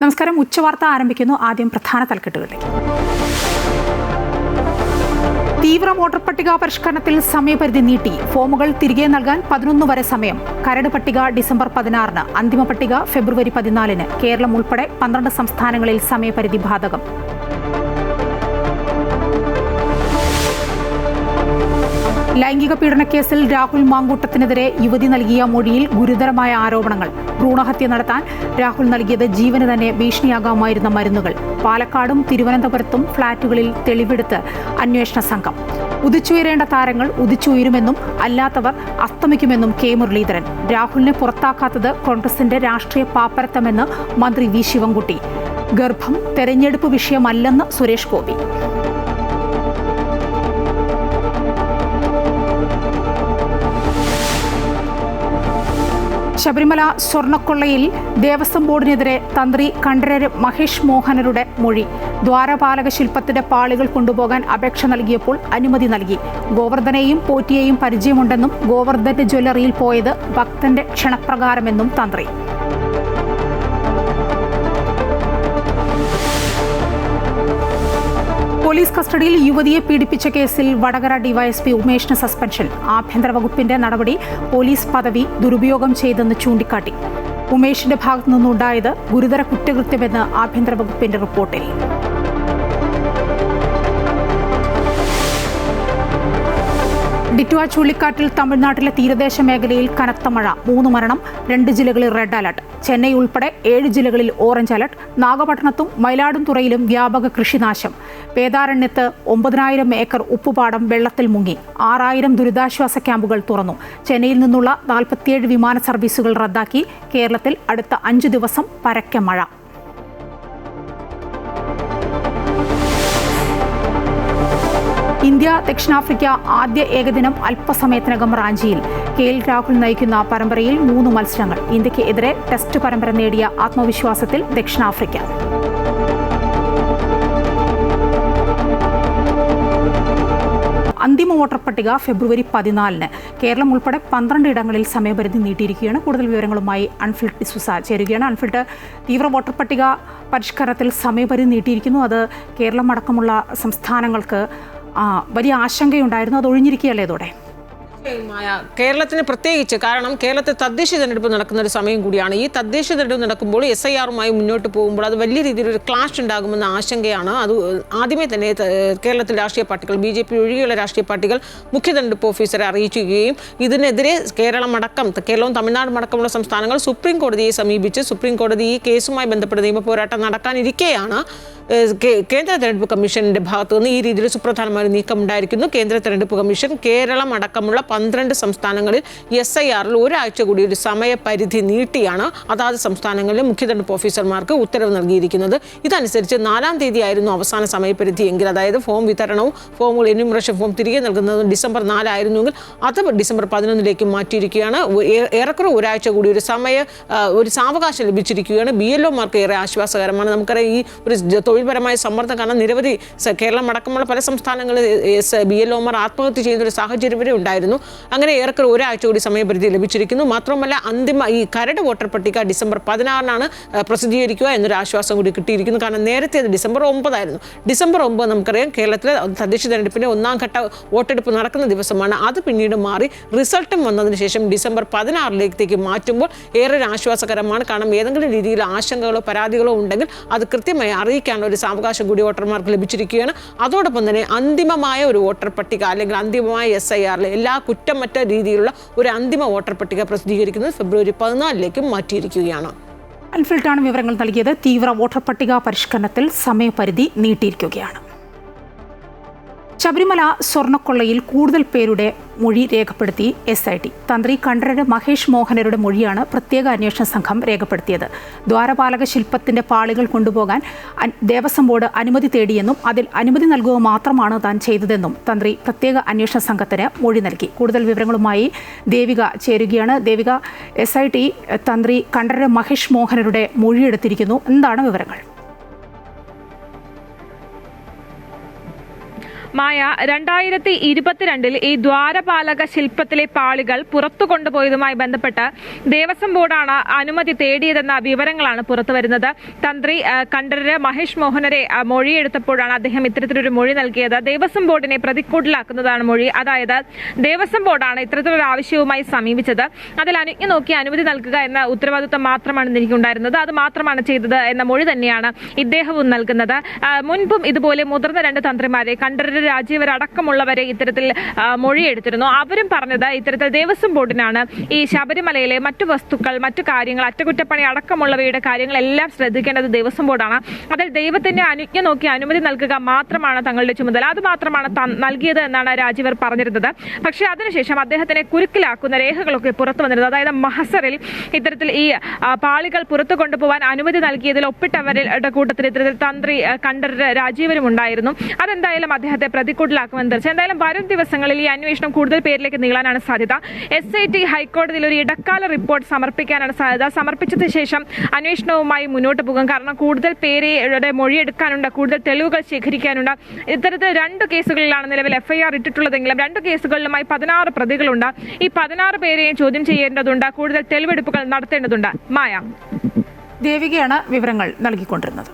നമസ്കാരം. ഉച്ചവാർത്ത ആരംഭിക്കുന്നു. ആദ്യം പ്രധാന തലക്കെട്ടുകളിലേക്ക്. തീവ്ര വോട്ടർ പട്ടിക പരിഷ്കരണത്തിൽ സമയപരിധി നീട്ടി. ഫോമുകൾ തിരികെ നൽകാൻ 11 വരെ സമയം. കരട് പട്ടിക ഡിസംബർ 16-ന്, അന്തിമ പട്ടിക ഫെബ്രുവരി 14-ന്. കേരളം ഉൾപ്പെടെ 12 സംസ്ഥാനങ്ങളിൽ സമയപരിധി ബാധകം. ലൈംഗിക പീഡനക്കേസിൽ രാഹുൽ മാങ്കൂട്ടത്തിനെതിരെ യുവതി നൽകിയ മൊഴിയിൽ ഗുരുതരമായ ആരോപണങ്ങൾ. ഭ്രൂണഹത്യ നടത്താൻ രാഹുൽ നൽകിയത് ജീവന് തന്നെ ഭീഷണിയാകാമായിരുന്ന മരുന്നുകൾ. പാലക്കാടും തിരുവനന്തപുരത്തും ഫ്ളാറ്റുകളിൽ തെളിവെടുത്ത് അന്വേഷണ സംഘം. ഉദിച്ചുയരേണ്ട താരങ്ങൾ ഉദിച്ചുയരുമെന്നും അല്ലാത്തവർ അസ്തമിക്കുമെന്നും കെ മുരളീധരൻ. രാഹുലിനെ പുറത്താക്കാത്തത് കോൺഗ്രസിന്റെ രാഷ്ട്രീയ പാപ്പരത്തമെന്ന് മന്ത്രി വി ശിവൻകുട്ടി. ഗർഭം തെരഞ്ഞെടുപ്പ് വിഷയമല്ലെന്ന് സുരേഷ് ഗോപി. ശബരിമല സ്വർണ്ണക്കൊള്ളയിൽ ദേവസ്വം ബോർഡിനെതിരെ തന്ത്രി കണ്ഠരര് മഹേഷ് മോഹനരുടെ മൊഴി. ദ്വാരപാലക ശില്പത്തിന്റെ പാളികൾ കൊണ്ടുപോകാൻ അപേക്ഷ നൽകിയപ്പോൾ അനുമതി നൽകി. ഗോവർദ്ധനെയും പോറ്റിയെയും പരിചയമുണ്ടെന്നും ഗോവർദ്ധന്റെ ജ്വല്ലറിയിൽ പോയത് ഭക്തന്റെ ക്ഷണപ്രകാരമെന്നും തന്ത്രി. പോലീസ് കസ്റ്റഡിയിൽ യുവതിയെ പീഡിപ്പിച്ച കേസിൽ വടകര ഡിവൈഎസ്പി ഉമേഷിന് സസ്പെൻഷൻ. ആഭ്യന്തര വകുപ്പിന്റെ നടപടി പോലീസ് പദവി ദുരുപയോഗം ചെയ്തെന്ന് ചൂണ്ടിക്കാട്ടി. ഉമേഷിന്റെ ഭാഗത്തു നിന്നുണ്ടായത് ഗുരുതര കുറ്റകൃത്യമെന്ന് ആഭ്യന്തര വകുപ്പിന്റെ റിപ്പോർട്ടിൽ. ഡിറ്റ്വ ചുഴലിക്കാറ്റിൽ തമിഴ്നാട്ടിലെ തീരദേശ മേഖലയിൽ കനത്ത മഴ. 3 മരണം. 2 ജില്ലകളിൽ റെഡ് അലർട്ട്. ചെന്നൈ ഉൾപ്പെടെ 7 ജില്ലകളിൽ ഓറഞ്ച് അലർട്ട്. നാഗപട്ടണത്തും മയിലാടുംതുറയിലും വ്യാപക കൃഷിനാശം. വേദാരണ്യത്ത് 9,000 ഏക്കർ ഉപ്പുപാടം വെള്ളത്തിൽ മുങ്ങി. 6,000 ദുരിതാശ്വാസ ക്യാമ്പുകൾ തുറന്നു. ചെന്നൈയിൽ നിന്നുള്ള 47 വിമാന സർവീസുകൾ റദ്ദാക്കി. കേരളത്തിൽ അടുത്ത 5 ദിവസം പരക്കെ മഴ. ഇന്ത്യ ദക്ഷിണാഫ്രിക്ക ആദ്യ ഏകദിനം അല്പസമയത്തിനകം റാഞ്ചിയിൽ. കെ.എൽ. രാഹുൽ നയിക്കുന്ന പരമ്പരയിൽ 3 മത്സരങ്ങൾ. ഇന്ത്യക്ക് എതിരെ ടെസ്റ്റ് പരമ്പര നേടിയ ആത്മവിശ്വാസത്തിൽ ദക്ഷിണാഫ്രിക്ക. അന്തിമ വോട്ടർ പട്ടിക ഫെബ്രുവരി 14-ന്. കേരളം ഉൾപ്പെടെ 12 ഇടങ്ങളിൽ സമയപരിധി നീട്ടിയിരിക്കുകയാണ്. കൂടുതൽ വിവരങ്ങളുമായി അൺഫിൽഡ് ഡിസുസ ചേരുകയാണ്. അൺഫിൽഡ്, തീവ്ര വോട്ടർ പട്ടിക പരിഷ്കരണത്തിൽ സമയപരിധി നീട്ടിയിരിക്കുന്നു. അത് കേരളം അടക്കമുള്ള സംസ്ഥാനങ്ങൾക്ക് വലിയ ആശങ്കയുണ്ടായിരുന്നു. അത് ഒഴിഞ്ഞിരിക്കുകയല്ലേ ഇതോടെ? കേരളത്തിന് പ്രത്യേകിച്ച്, കാരണം കേരളത്തിൽ തദ്ദേശ തെരഞ്ഞെടുപ്പ് നടക്കുന്ന ഒരു സമയം കൂടിയാണ്. ഈ തദ്ദേശ തെരഞ്ഞെടുപ്പ് നടക്കുമ്പോൾ SIR-മായി മുന്നോട്ട് പോകുമ്പോൾ അത് വലിയ രീതിയിലൊരു ക്ലാഷ് ഉണ്ടാകുമെന്ന ആശങ്കയാണ്. അത് ആദ്യമേ തന്നെ കേരളത്തിലെ രാഷ്ട്രീയ പാർട്ടികൾ, BJP ഒഴികെയുള്ള രാഷ്ട്രീയ പാർട്ടികൾ മുഖ്യ തെരഞ്ഞെടുപ്പ് ഓഫീസറെ അറിയിക്കുകയും ഇതിനെതിരെ കേരളവും തമിഴ്നാടും അടക്കമുള്ള സംസ്ഥാനങ്ങൾ സുപ്രീം കോടതിയെ സമീപിച്ച് സുപ്രീം കോടതി ഈ കേസുമായി ബന്ധപ്പെട്ട നിയമ പോരാട്ടം നടക്കാനിരിക്കെയാണ് കേന്ദ്ര തെരഞ്ഞെടുപ്പ് കമ്മീഷന്റെ ഭാഗത്തു നിന്ന് ഈ രീതിയിൽ സുപ്രധാനമായ നീക്കം ഉണ്ടായിരിക്കുന്നു. കേന്ദ്ര തെരഞ്ഞെടുപ്പ് കമ്മീഷൻ കേരളം അടക്കമുള്ള 12 സംസ്ഥാനങ്ങളിൽ SIR-ൽ ഒരാഴ്ച കൂടി ഒരു സമയപരിധി നീട്ടിയാണ് അതാത് സംസ്ഥാനങ്ങളിലെ മുഖ്യ തെരഞ്ഞെടുപ്പ് ഓഫീസർമാർക്ക് ഉത്തരവ് നൽകിയിരിക്കുന്നത്. ഇതനുസരിച്ച് 4-ാം തീയതി ആയിരുന്നു അവസാന സമയപരിധി എങ്കിൽ, അതായത് ഫോം വിതരണവും ഫോമുകൾ എന്യൂമറേഷൻ ഫോം തിരികെ നൽകുന്നതും ഡിസംബർ 4 ആയിരുന്നുവെങ്കിൽ അത് ഡിസംബർ 11-ലേക്ക് മാറ്റിയിരിക്കുകയാണ്. ഏറെക്കുറെ ഒരാഴ്ച കൂടി ഒരു സാവകാശം ലഭിച്ചിരിക്കുകയാണ്. BLO-മാർക്ക് ഏറെ ആശ്വാസകരമാണ്. നമുക്കറിയാം, ഈ ഒരു തൊഴിൽപരമായ സമ്മർദ്ദം കാരണം നിരവധി കേരളം അടക്കമുള്ള പല സംസ്ഥാനങ്ങളിൽ BLO-മാർ ആത്മഹത്യ ചെയ്യുന്നൊരു സാഹചര്യം വരെ ഉണ്ടായിരുന്നു. അങ്ങനെ ഏറെക്കുറെ ഒരാഴ്ച കൂടി സമയപരിധി ലഭിച്ചിരിക്കുന്നു. മാത്രമല്ല, ഈ കരട് വോട്ടർ പട്ടിക ഡിസംബർ 16-നാണ് പ്രസിദ്ധീകരിക്കുക എന്നൊരു ആശ്വാസം കൂടി കിട്ടിയിരിക്കുന്നു. കാരണം നേരത്തെ അത് ഡിസംബർ 9 ആയിരുന്നു. ഡിസംബർ 9 നമുക്കറിയാം കേരളത്തിലെ തദ്ദേശ തെരഞ്ഞെടുപ്പിന്റെ 1-ാം ഘട്ട വോട്ടെടുപ്പ് നടക്കുന്ന ദിവസമാണ്. അത് പിന്നീട് മാറി റിസൾട്ടും വന്നതിന് ശേഷം ഡിസംബർ 16-ലേക്ക് മാറ്റുമ്പോൾ ഏറെ ആശ്വാസകരമാണ്. കാരണം ഏതെങ്കിലും രീതിയിൽ ആശങ്കകളോ പരാതികളോ ഉണ്ടെങ്കിൽ അത് കൃത്യമായി അറിയിക്കാനുള്ള ഒരു സാവകാശം കൂടി വോട്ടർമാർക്ക് ലഭിച്ചിരിക്കുകയാണ്. അതോടൊപ്പം തന്നെ അന്തിമമായ ഒരു വോട്ടർ പട്ടിക അല്ലെങ്കിൽ അന്തിമമായ SIR-ൽ എല്ലാ കുറ്റമറ്റ രീതിയിലുള്ള ഒരു അന്തിമ വോട്ടർ പട്ടിക പ്രസിദ്ധീകരിക്കുന്നത് ഫെബ്രുവരി 14-ലേക്കും മാറ്റിയിരിക്കുകയാണ്. അൺഫിൽഡാണ് വിവരങ്ങൾ നൽകിയത്. തീവ്ര വോട്ടർ പട്ടിക പരിഷ്കരണത്തിൽ സമയപരിധി നീട്ടിയിരിക്കുകയാണ്. ശബരിമല സ്വർണ്ണക്കൊള്ളയിൽ കൂടുതൽ പേരുടെ മൊഴി രേഖപ്പെടുത്തി SIT. തന്ത്രി കണ്ഠരര് മഹേഷ് മോഹനരുടെ മൊഴിയാണ് പ്രത്യേക അന്വേഷണ സംഘം രേഖപ്പെടുത്തിയത്. ദ്വാരപാലക ശില്പത്തിന്റെ പാളികൾ കൊണ്ടുപോകാൻ ദേവസ്വം ബോർഡ് അനുമതി തേടിയെന്നും അതിൽ അനുമതി നൽകുക മാത്രമാണ് താൻ ചെയ്തതെന്നും തന്ത്രി പ്രത്യേക അന്വേഷണ സംഘത്തിന് മൊഴി നൽകി. കൂടുതൽ വിവരങ്ങളുമായി ദേവിക ചേരുകയാണ്. ദേവിക, SIT തന്ത്രി കണ്ഠരര് മഹേഷ് മോഹനരുടെ മൊഴിയെടുത്തിരിക്കുന്നു. എന്താണ് വിവരങ്ങൾ? മായ, 2022 ഈ ദ്വാരപാലക ശില്പത്തിലെ പാളികൾ പുറത്തു കൊണ്ടുപോയതുമായി ബന്ധപ്പെട്ട് ദേവസ്വം ബോർഡാണ് അനുമതി തേടിയതെന്ന വിവരങ്ങളാണ് പുറത്തുവരുന്നത്. തന്ത്രി കണ്ഠരര് മഹേഷ് മോഹനരെ മൊഴിയെടുത്തപ്പോഴാണ് അദ്ദേഹം ഇത്തരത്തിലൊരു മൊഴി നൽകിയത്. ദേവസ്വം ബോർഡിനെ പ്രതിക്കൂട്ടിലാക്കുന്നതാണ് മൊഴി. അതായത് ദേവസ്വം ബോർഡാണ് ഇത്തരത്തിലൊരു ആവശ്യവുമായി സമീപിച്ചത്. അതിൽ അനുജ്ഞ നോക്കി അനുമതി നൽകുക എന്ന ഉത്തരവാദിത്വം മാത്രമാണ് എനിക്കുണ്ടായിരുന്നത്, അത് മാത്രമാണ് ചെയ്തത് എന്ന മൊഴി തന്നെയാണ് ഇദ്ദേഹവും നൽകുന്നത്. മുൻപും ഇതുപോലെ മുതിർന്ന 2 തന്ത്രിമാരെ, കണ്ഠരര്, രാജീവർ അടക്കമുള്ളവരെ ഇത്തരത്തിൽ മൊഴിയെടുത്തിരുന്നു. അവരും പറഞ്ഞത് ഇത്തരത്തിൽ ദേവസ്വം ബോർഡിനാണ് ഈ ശബരിമലയിലെ മറ്റു വസ്തുക്കൾ, മറ്റു കാര്യങ്ങൾ, അറ്റകുറ്റപ്പണി അടക്കമുള്ളവയുടെ കാര്യങ്ങളെല്ലാം ശ്രദ്ധിക്കേണ്ടത് ദേവസ്വം ബോർഡാണ്. അതിൽ ദൈവത്തിന്റെ അനുജ്ഞ നോക്കി അനുമതി നൽകുക മാത്രമാണ് തങ്ങളുടെ ചുമതല, അത് മാത്രമാണ് നൽകിയത് എന്നാണ് രാജീവർ പറഞ്ഞിരുന്നത്. പക്ഷേ അതിനുശേഷം അദ്ദേഹത്തിനെ കുരുക്കിലാക്കുന്ന രേഖകളൊക്കെ പുറത്തു വന്നിരുന്നത്. അതായത് മഹസറിൽ ഇത്തരത്തിൽ ഈ പാളികൾ പുറത്തു കൊണ്ടുപോകാൻ അനുമതി നൽകിയതിൽ ഒപ്പിട്ടവരുടെ കൂട്ടത്തിൽ ഇത്തരത്തിൽ തന്ത്രി കണ്ഠരര്, രാജീവരും ഉണ്ടായിരുന്നു. അതെന്തായാലും അദ്ദേഹത്തെ പ്രതിക്കൂട്ടിലാക്കുമെന്ന് തീർച്ചയായും. എന്തായാലും വരും ദിവസങ്ങളിൽ ഈ അന്വേഷണം കൂടുതൽ പേരിലേക്ക് നീളാനാണ് സാധ്യത. SIT ഹൈക്കോടതിയിൽ ഒരു ഇടക്കാല റിപ്പോർട്ട് സമർപ്പിക്കാനാണ് സാധ്യത. സമർപ്പിച്ചതിന് ശേഷം അന്വേഷണവുമായി മുന്നോട്ട് പോകും. കാരണം കൂടുതൽ പേരുടെ മൊഴിയെടുക്കാനുണ്ട്, കൂടുതൽ തെളിവുകൾ ശേഖരിക്കാനുണ്ട്. ഇത്തരത്തിൽ 2 കേസുകളിലാണ് നിലവിൽ FIR ഇട്ടിട്ടുള്ളതെങ്കിലും 2 കേസുകളിലുമായി 16 പ്രതികളുണ്ട്. ഈ 16 പേരെയും ചോദ്യം ചെയ്യേണ്ടതുണ്ട്, കൂടുതൽ തെളിവെടുപ്പുകൾ നടത്തേണ്ടതുണ്ട്. മായ, ദേവികയാണ് വിവരങ്ങൾ നൽകിക്കൊണ്ടിരുന്നത്.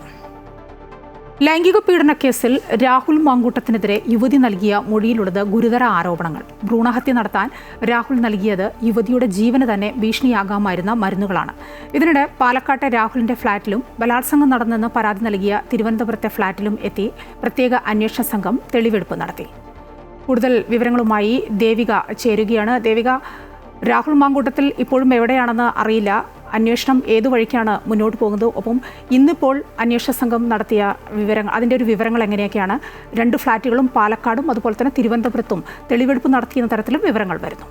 ലൈംഗിക പീഡന കേസിൽ രാഹുൽ മാങ്കൂട്ടത്തിനെതിരെ യുവതി നൽകിയ മൊഴിയിലുള്ളത് ഗുരുതര ആരോപണങ്ങൾ. ഭ്രൂണഹത്യ നടത്താൻ രാഹുൽ നൽകിയത് യുവതിയുടെ ജീവന് തന്നെ ഭീഷണിയാകാമായിരുന്ന മരുന്നുകളാണ്. ഇതിനിടെ പാലക്കാട്ടെ രാഹുലിന്റെ ഫ്ളാറ്റിലും ബലാത്സംഗം നടന്നെന്ന് പരാതി നൽകിയ തിരുവനന്തപുരത്തെ ഫ്ളാറ്റിലും എത്തി പ്രത്യേക അന്വേഷണ സംഘം തെളിവെടുപ്പ് നടത്തി. കൂടുതൽ വിവരങ്ങളുമായി ദേവിക ചേരുകയാണ്. ദേവിക, രാഹുൽ മാങ്കൂട്ടത്തിൽ ഇപ്പോഴും എവിടെയാണെന്ന് അറിയില്ല. അന്വേഷണം ഏതു വഴിക്കാണ് മുന്നോട്ട് പോകുന്നത്? ഒപ്പം ഇന്നിപ്പോൾ അന്വേഷണ സംഘം നടത്തിയ വിവരങ്ങൾ, അതിൻ്റെ ഒരു വിവരങ്ങൾ എങ്ങനെയൊക്കെയാണ്? 2 ഫ്ളാറ്റുകളും പാലക്കാടും അതുപോലെ തന്നെ തിരുവനന്തപുരത്തും തെളിവെടുപ്പ് നടത്തിയെന്ന തരത്തിലും വിവരങ്ങൾ വരുന്നു.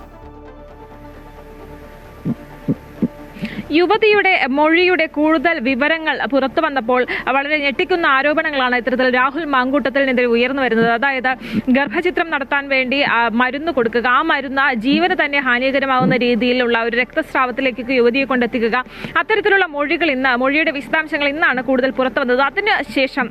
യുവതിയുടെ മൊഴിയുടെ കൂടുതൽ വിവരങ്ങൾ പുറത്തു വന്നപ്പോൾ വളരെ ഞെട്ടിക്കുന്ന ആരോപണങ്ങളാണ് ഇത്തരത്തിൽ രാഹുൽ മാങ്കൂട്ടത്തിനെതിരെ ഉയർന്നു വരുന്നത്. അതായത് ഗർഭചിത്രം നടത്താൻ വേണ്ടി മരുന്ന് കൊടുക്കുക, ആ മരുന്ന് ജീവന് തന്നെ ഹാനികരമാവുന്ന രീതിയിലുള്ള ഒരു രക്തസ്രാവത്തിലേക്ക് യുവതിയെ കൊണ്ടെത്തിക്കുക, അത്തരത്തിലുള്ള മൊഴിയുടെ വിശദാംശങ്ങൾ ഇന്നാണ് കൂടുതൽ പുറത്തു വന്നത്. അതിനുശേഷം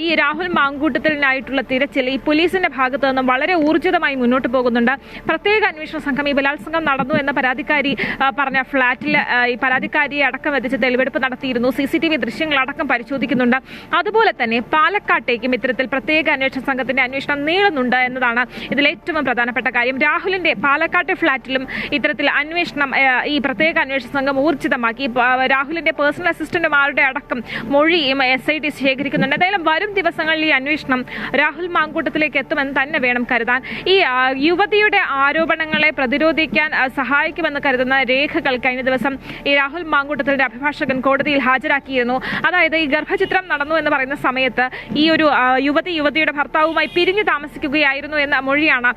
ഈ രാഹുൽ മാങ്കൂട്ടത്തിനായിട്ടുള്ള തിരച്ചിൽ ഈ പോലീസിന്റെ ഭാഗത്തു നിന്നും വളരെ ഊർജിതമായി മുന്നോട്ട് പോകുന്നുണ്ട്. പ്രത്യേക അന്വേഷണ സംഘം ഈ ബലാത്സംഗം നടന്നു എന്ന പരാതിക്കാരി പറഞ്ഞ ഫ്ളാറ്റിൽ ഈ പരാതിക്കാരിയെ അടക്കം എത്തിച്ച് തെളിവെടുപ്പ് നടത്തിയിരുന്നു. CCTV ദൃശ്യങ്ങൾ അടക്കം പരിശോധിക്കുന്നുണ്ട്. അതുപോലെ തന്നെ പാലക്കാട്ടേക്കും ഇത്തരത്തിൽ പ്രത്യേക അന്വേഷണ സംഘത്തിന്റെ അന്വേഷണം നീളുന്നുണ്ട് എന്നതാണ് ഇതിൽ ഏറ്റവും പ്രധാനപ്പെട്ട കാര്യം. രാഹുലിന്റെ പാലക്കാട്ടെ ഫ്ളാറ്റിലും ഇത്തരത്തിൽ അന്വേഷണം ഈ പ്രത്യേക അന്വേഷണ സംഘം ഊർജിതമാക്കി. രാഹുലിന്റെ പേഴ്സണൽ അസിസ്റ്റന്റുമാരുടെ അടക്കം മൊഴിയും SIT ശേഖരിക്കുന്നുണ്ട്. എന്തായാലും വരും ദിവസങ്ങളിൽ ഈ അന്വേഷണം രാഹുൽ മാങ്കൂട്ടത്തിലേക്ക് എത്തുമെന്ന് തന്നെ വേണം കരുതാൻ. ഈ യുവതിയുടെ ആരോപണങ്ങളെ പ്രതിരോധിക്കാൻ സഹായിക്കുമെന്ന് കരുതുന്ന രേഖകൾ കഴിഞ്ഞ ദിവസം ഈ രാഹുൽ മാങ്കൂട്ടത്തിന്റെ അഭിഭാഷകൻ കോടതിയിൽ ഹാജരാക്കിയിരുന്നു. അതായത് ഈ ഗർഭചിത്രം നടന്നു എന്ന് പറയുന്ന സമയത്ത് ഈ ഒരു യുവതിയുടെ ഭർത്താവുമായി പിരിഞ്ഞു താമസിക്കുകയായിരുന്നു എന്ന മൊഴിയാണ്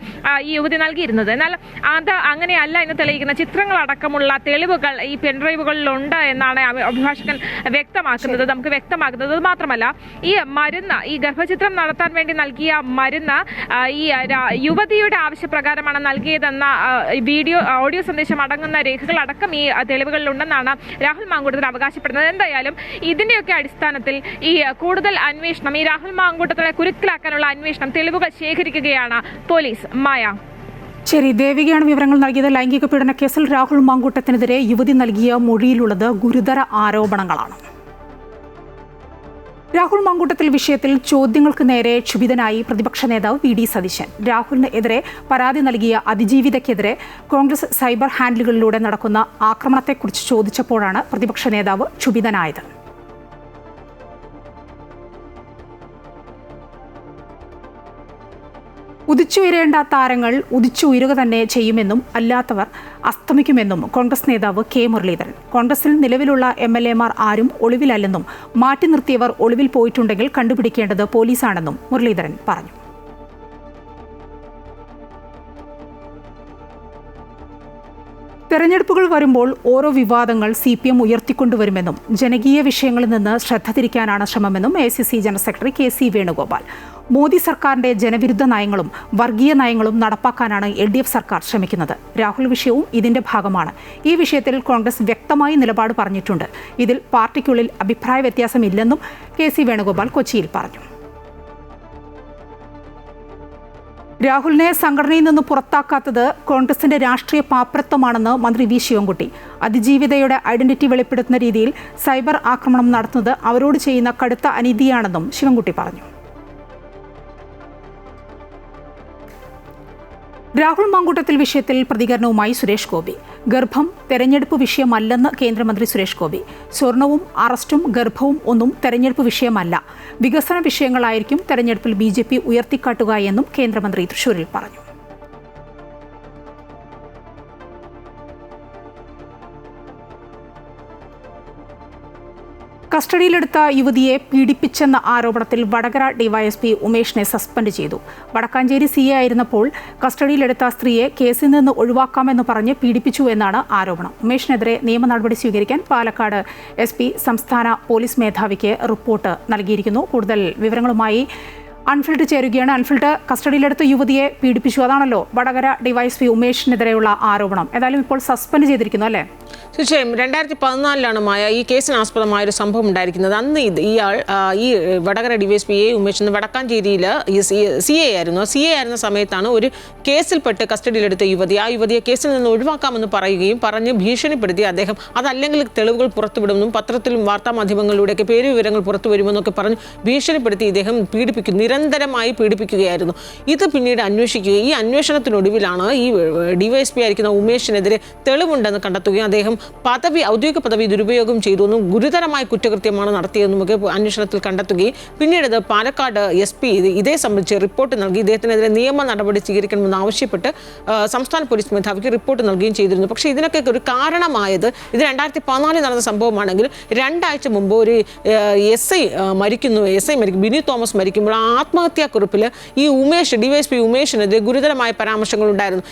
ഈ യുവതി നൽകിയിരുന്നത്. എന്നാൽ അത് അങ്ങനെയല്ല എന്ന് തെളിയിക്കുന്ന ചിത്രങ്ങളടക്കമുള്ള തെളിവുകൾ ഈ പെൻഡ്രൈവുകളിലുണ്ട് എന്നാണ് അഭിഭാഷകൻ വ്യക്തമാക്കുന്നത്. നമുക്ക് വ്യക്തമാക്കുന്നത് മാത്രമല്ല, ഈ മരുന്ന്, ഈ ഗർഭചിത്രം നടത്താൻ വേണ്ടി നൽകിയ മരുന്ന് ഈ യുവതിയുടെ ആവശ്യപ്രകാരമാണ് നൽകിയതെന്ന ഓഡിയോ സന്ദേശം അടങ്ങുന്ന രേഖകൾ അടക്കം ഈ തെളിവുകളിലുണ്ടെന്നാണ് രാഹുൽ മാങ്കൂട്ടത്തിൽ അവകാശപ്പെടുന്നത്. എന്തായാലും ഇതിന്റെയൊക്കെ അടിസ്ഥാനത്തിൽ ഈ കൂടുതൽ അന്വേഷണം, ഈ രാഹുൽ മാങ്കൂട്ടത്തിനെ കുരുക്കിലാക്കാനുള്ള അന്വേഷണം, തെളിവുകൾ ശേഖരിക്കുകയാണ് പോലീസ്. മായ, ശരി, ദേവികയാണ് വിവരങ്ങൾ നൽകിയത്. ലൈംഗിക പീഡന കേസിൽ രാഹുൽ മാങ്കൂട്ടത്തിനെതിരെ യുവതി നൽകിയ മൊഴിയിലുള്ളത് ഗുരുതര ആരോപണങ്ങളാണ്. രാഹുൽ മാങ്കൂട്ടത്തിൽ വിഷയത്തിൽ ചോദ്യങ്ങൾക്ക് നേരെ ക്ഷുഭിതനായി പ്രതിപക്ഷ നേതാവ് VD സതീശൻ. രാഹുലിന് എതിരെ പരാതി നൽകിയ അതിജീവിതയ്ക്കെതിരെ കോൺഗ്രസ് സൈബർ ഹാൻഡിലുകളിലൂടെ നടക്കുന്ന ആക്രമണത്തെക്കുറിച്ച് ചോദിച്ചപ്പോഴാണ് പ്രതിപക്ഷ നേതാവ് ക്ഷുഭിതനായത്. ഉദിച്ചുയരേണ്ട താരങ്ങൾ ഉദിച്ചുയരുക തന്നെ ചെയ്യുമെന്നും അല്ലാത്തവർ അസ്തമിക്കുമെന്നും കോൺഗ്രസ് നേതാവ് K മുരളീധരൻ. കോൺഗ്രസിൽ നിലവിലുള്ള MLA-മാർ ആരും ഒളിവിലല്ലെന്നും മാറ്റി നിർത്തിയവർ ഒളിവിൽ പോയിട്ടുണ്ടെങ്കിൽ കണ്ടുപിടിക്കേണ്ടത് പോലീസാണെന്നും മുരളീധരൻ പറഞ്ഞു. തെരഞ്ഞെടുപ്പുകൾ വരുമ്പോൾ ഓരോ വിവാദങ്ങൾ CPM ഉയർത്തിക്കൊണ്ടുവരുമെന്നും ജനകീയ വിഷയങ്ങളിൽ നിന്ന് ശ്രദ്ധ തിരിക്കാനാണ് ശ്രമമെന്നും ACC general secretary KC Venugopal. Modi സർക്കാരിന്റെ ജനവിരുദ്ധ നയങ്ങളും വർഗീയ നയങ്ങളും നടപ്പാക്കാനാണ് LDF സർക്കാർ ശ്രമിക്കുന്നത്. രാഹുൽ വിഷയവും ഇതിന്റെ ഭാഗമാണ്. ഈ വിഷയത്തിൽ കോൺഗ്രസ് വ്യക്തമായി നിലപാട് പറഞ്ഞിട്ടുണ്ട്. ഇതിൽ പാർട്ടിക്കുള്ളിൽ അഭിപ്രായ വ്യത്യാസമില്ലെന്നും KC വേണുഗോപാൽ കൊച്ചിയിൽ പറഞ്ഞു. രാഹുലിനെ സംഘടനയിൽ നിന്ന് പുറത്താക്കാത്തത് കോൺഗ്രസിന്റെ രാഷ്ട്രീയ പാപ്പരത്വമാണെന്ന് മന്ത്രി വി ശിവൻകുട്ടി. അതിജീവിതയുടെ ഐഡന്റിറ്റി വെളിപ്പെടുത്തുന്ന രീതിയിൽ സൈബർ ആക്രമണം നടത്തുന്നത് അവരോട് ചെയ്യുന്ന കടുത്ത അനീതിയാണെന്നും ശിവൻകുട്ടി പറഞ്ഞു. രാഹുൽ മാങ്കൂട്ടത്തിൽ വിഷയത്തിൽ പ്രതികരണവുമായി സുരേഷ് ഗോപി. ഗർഭം തെരഞ്ഞെടുപ്പ് വിഷയമല്ലെന്ന് കേന്ദ്രമന്ത്രി സുരേഷ് ഗോപി. സ്വർണവും അറസ്റ്റും ഗർഭവും ഒന്നും തെരഞ്ഞെടുപ്പ് വിഷയമല്ല, വികസന വിഷയങ്ങളായിരിക്കും തെരഞ്ഞെടുപ്പിൽ BJP ഉയർത്തിക്കാട്ടുക എന്നും കേന്ദ്രമന്ത്രി തൃശൂരിൽ പറഞ്ഞു. കസ്റ്റഡിയിലെടുത്ത യുവതിയെ പീഡിപ്പിച്ചെന്ന ആരോപണത്തിൽ വടകര ഡിവൈഎസ്പി ഉമേഷിനെ സസ്പെൻഡ് ചെയ്തു. വടക്കാഞ്ചേരി CA ആയിരുന്നപ്പോൾ കസ്റ്റഡിയിലെടുത്ത സ്ത്രീയെ കേസിൽ നിന്ന് ഒഴിവാക്കാമെന്ന് പറഞ്ഞ് പീഡിപ്പിച്ചു എന്നാണ് ആരോപണം. ഉമേഷിനെതിരെ നിയമ നടപടി സ്വീകരിക്കാൻ പാലക്കാട് SP സംസ്ഥാന പോലീസ് മേധാവിക്ക് റിപ്പോർട്ട് നൽകിയിരിക്കുന്നു. കൂടുതൽ വിവരങ്ങളുമായി അൺഫിൽഡ് ചേരുകയാണ്. അൺഫിൽഡ്, കസ്റ്റഡിയിലെടുത്ത യുവതിയെ പീഡിപ്പിച്ചു, അതാണല്ലോ വടകര ഡിവൈഎസ്പി ഉമേഷിനെതിരെയുള്ള ആരോപണം. ഏതായാലും ഇപ്പോൾ സസ്പെൻഡ് ചെയ്തിരിക്കുന്നു അല്ലേ? തീർച്ചയായും 2014 മായ ഈ കേസിനാസ്പദമായ ഒരു സംഭവം ഉണ്ടായിരിക്കുന്നത്. അന്ന് ഇയാൾ ഈ വടകര DYSP ഉമേഷ് എന്ന് വടക്കാഞ്ചേരിയിൽ CA ആയിരുന്ന സമയത്താണ് ഒരു കേസിൽപ്പെട്ട് കസ്റ്റഡിയിലെടുത്ത ആ യുവതിയെ കേസിൽ നിന്ന് ഒഴിവാക്കാമെന്ന് പറയുകയും പറഞ്ഞ് ഭീഷണിപ്പെടുത്തി അദ്ദേഹം അതല്ലെങ്കിൽ തെളിവുകൾ പുറത്തുവിടുമെന്നും പത്രത്തിലും വാർത്താമാധ്യമങ്ങളിലൂടെയൊക്കെ പേര് വിവരങ്ങൾ പുറത്തു വരുമെന്നൊക്കെ പറഞ്ഞ് ഭീഷണിപ്പെടുത്തി ഇദ്ദേഹം നിരന്തരമായി പീഡിപ്പിക്കുകയായിരുന്നു. ഇത് പിന്നീട് അന്വേഷിക്കുകയും ഈ അന്വേഷണത്തിനൊടുവിലാണ് ഈ DYSP ആയിരിക്കുന്ന ഉമേഷിനെതിരെ തെളിവുണ്ടെന്ന് കണ്ടെത്തുകയും അദ്ദേഹം ഔദ്യോഗിക പദവി ദുരുപയോഗം ചെയ്തുവെന്നും ഗുരുതരമായ കുറ്റകൃത്യമാണ് നടത്തിയതെന്നുമൊക്കെ അന്വേഷണത്തിൽ കണ്ടെത്തുകയും പിന്നീട് പാലക്കാട് SP ഇതേ സംബന്ധിച്ച് റിപ്പോർട്ട് നൽകി ഇദ്ദേഹത്തിനെതിരെ നിയമ നടപടി സ്വീകരിക്കണമെന്ന് ആവശ്യപ്പെട്ട് സംസ്ഥാന പോലീസ് മേധാവിക്ക് റിപ്പോർട്ട് നൽകുകയും ചെയ്തിരുന്നു. പക്ഷേ ഇതിനൊക്കെ ഒരു കാരണമായത് ഇത് 2014 നടന്ന സംഭവമാണെങ്കിൽ 2 ആഴ്ച മുമ്പ് ഒരു SI മരിക്കുന്നു, ബിനി തോമസ് മരിക്കുമ്പോൾ ആത്മഹത്യാക്കുറിപ്പിൽ ഈ DYSP ഉമേഷിനെതിരെ ഗുരുതരമായ പരാമർശങ്ങൾ ഉണ്ടായിരുന്നു.